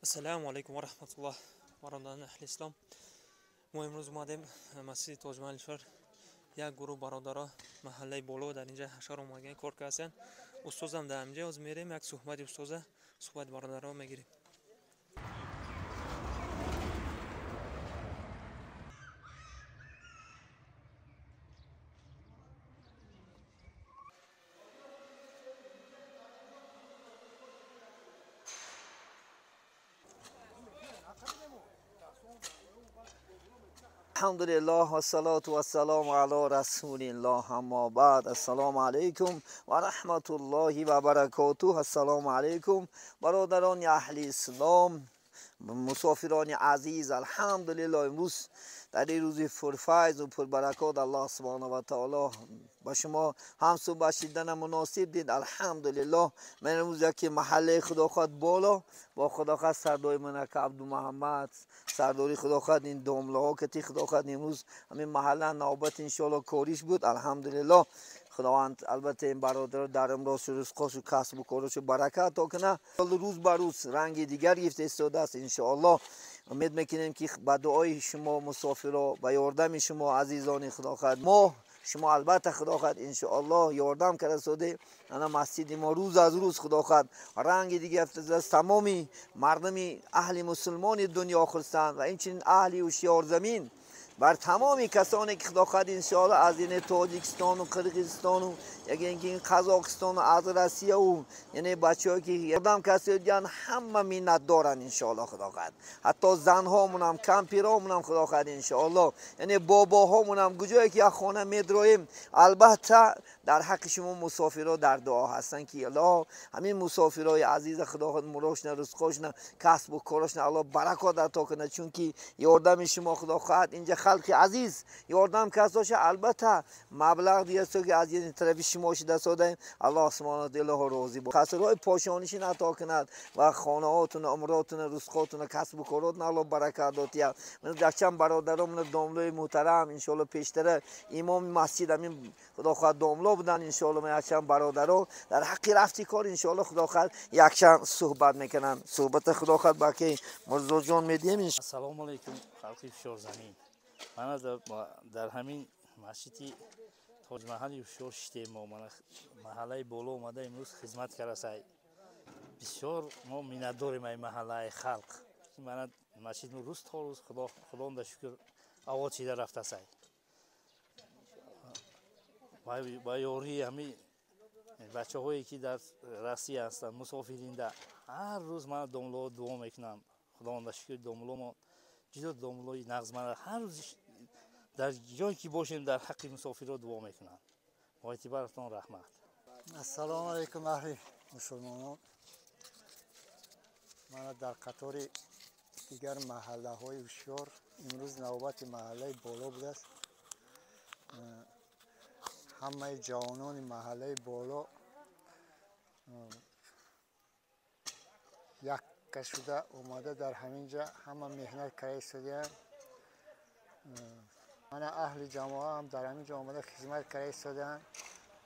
Ассаляму алейкум ва рахматуллах. Бародарон аҳли ислом, мо имрӯз омадем масҷиди Тоҷмаҳалишвар. Як гурӯҳ бародаро маҳаллаи боло дар инҷа ҳашар омадан кор карданд. Устозам дар инҷа ҳозир мерем, як суҳбати устоза, суҳбати бародаро мегирем. الحمدلله و الصلاة و السلام علی رسول الله. اما بعد، السلام علیکم و رحمت الله و برکاته. السلام علیکم برادران اهل اسلام، مسافران عزیز. الحمدلله امروز در این روز پرفیض و پربرکات الله سبحانه و تعالی با شما هم صحبت شدن مناسب دید. الحمدلله من امروز که محله خداخواد بالا با خداخواد سردای منک عبدالمحمد سرداری خداخواد این دومله ها که تی خداخواد امروز همین محله نوبت انشالله کاریش بود. الحمدلله خداوند البته این برادر در امروز رزقش و کسب و کارش برکت تا کنه. روز بر روز رنگ دیگر گرفته استاده است. انشاءالله امید میکنیم که با دعای شما مسافرها و یاردم شما عزیزان خداخواد ما شما البته خداخواد انشاءالله یاردم کرده ساده انا مسجد ما روز از روز خداخواد رنگ دیگه گرفته است. تمامی مردم اهل مسلمان دنیا خرسند و اینچنین اهل هوشیار زمین بر تمامی کسانی که خداخواد انشاءالله از این تاجیکستان و قرقیزستان و این قزاقستان و از روسیه و یعنی بچه‌ای که یادم کسی دیگه همه مینت دارن انشاءالله خداخواد. حتی زن‌هامون هم کمپیرامون هم خداخواد انشاءالله یعنی باباهامون هم کجایی که خانه میدرایم البته در حق شما مسافرها در دعا هستن که الله همین مسافرای عزیز خداخواد مراشن رزقشون کسب و کارشون الله برکات عطا کنه، چون که یاردم شما خداخواد اینجا خلق عزیز یاردم کساش البته مبلغ دیگه است که از این طرف شما شده ساده الله سبحانه و تعالی راضی با خسرای پاشانیشون عطا کند و خانه‌هاتون عمراتون رزقاتون کسب و کاراتون الله برکت داد. من داشتم برادرامون داملای محترم ان شاء الله پیشتر امام مسجد همین خداخواد داملا بودن ان شاء الله من یکشم برادرها در حق رفتی کار ان شاء الله خداخواد یکشم صحبت میکنن. صحبت خداخواد باقی مرزا جان میدیم. السلام علیکم خلقی فشار زمین. من در همین مسجد تاج محل فشار شدیم. من محله بالا اومده امروز خدمت کرده. بسیار ما منت داریم این محله خلق. من مسجد روز تا روز خدا در شکر آواز چیده رفته است. با یاری همین بچه هایی که در روسیه هستند مسافرین در هر روز من داملا دعا میکنم. خدا در شکر داملا ما جدا داملای نغزمه هر روز در جایی که باشیم در حق مسافرها دعا میکنم. با اعتبارتان رحمت. السلام علیکم اهل مسلمانان. من در قطار دیگر محله های هوشیار امروز نوبت محله بالا بوده است. همه جوانان محله بالا یک شده اومده در همینجا همه مهنت کرده ایستادند. من اهل جماعه هم در همینجا اومده خدمت کرده ایستادند.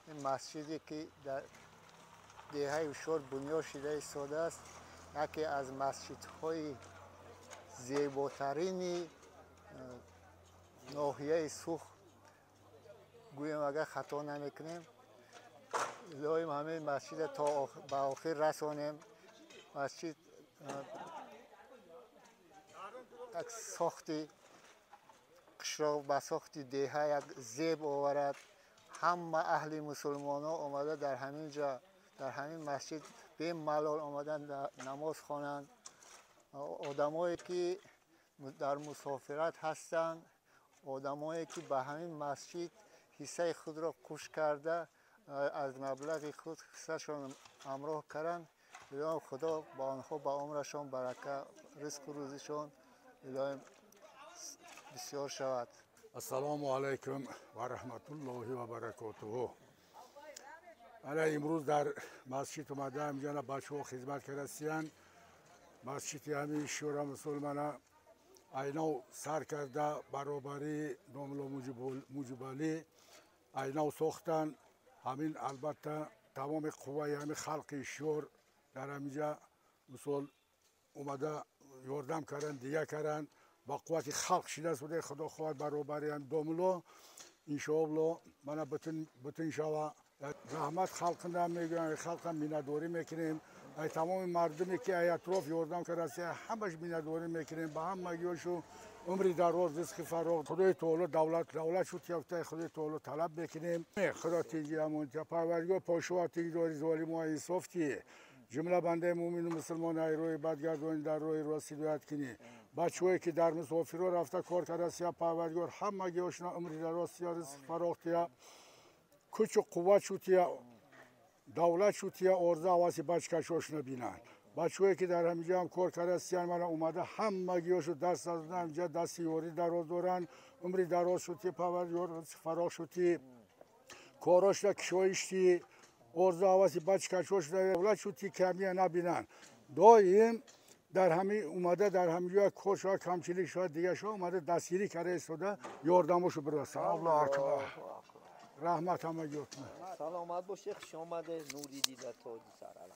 این مسجدی که در دیهه هوشیار بنیاد شده ایستاده است یکی از مسجدهای زیباترین ناحیه سوخ گویم اگر خطا نمیکنیم. الهیم همین مسجد تا به آخر رسانیم. مسجد یک ساختی قشراق به ساختی دیهه یک زیب آورد. همه اهل مسلمان ها آمده در همین جا در همین مسجد به ملال آمدن نماز خوانند. آدمایی که در مسافرت هستند، آدمایی که به همین مسجد حصه خود را کوش کرده از مبلغ خود حصهشان همراه کردند. الهی خدا با آنها به عمرشان برکت رزق و روزیشان الهی بسیار شود. السلام علیکم و رحمت الله و برکاته. من امروز در مسجد اومده اینجا بچه ها خدمت کرده. مسجد همین شورا مسلمان اینا سر کرده برابری داملا موجبالی اینا ساختن. همین البته تمام قوای همین خلق شور در همینجا مثال اومده یاردم کردن دیگه کردن با قوت خلق شده سوده خدا خواهد برابری دوملو انشاءالله من بتون شوه زحمت خلق میگن خلق میندوری میکنیم ای تمام مردمی که ای اطراف یاردم کرده همش میندوری میکنیم با هم مگیوشو عمری دراز رزق فراغ خدای تعالی دولت شد یافته خدای تعالی طلب بکنیم خدا تیجی همون که پروردگار پاشو تیجی داری ظالم و انصافتی جمله بنده مومن و مسلمان ای روی بدگردانی در روی راست هدایت کنی بچه‌ای که در مسافرت رفته کار کرده سیا پروردگار همه گیاشنا عمری دراز یا رزق فراغ تیا کوچ و قوت شد دولت شد یا ارزه واسی بچکشوش نبینن بچه‌ای که در همینجا هم کار کرده سیان من اومده همه گیاشو دست از همینجا دست یوری دراز دارن عمری دراز شد پروردگار فراغ شد کاراش را کشویشتی ارزه واسی بچکشوش دولت شد کمی نبینن دایم در همین اومده در همینجا کارشا کمچیلی شد دیگه شو اومده دستگیری کرده استوده یاردمشو برسن الله اکبر رحمت همه گیتونه سلامت باشی خوش آمده نوری دیده تاج سر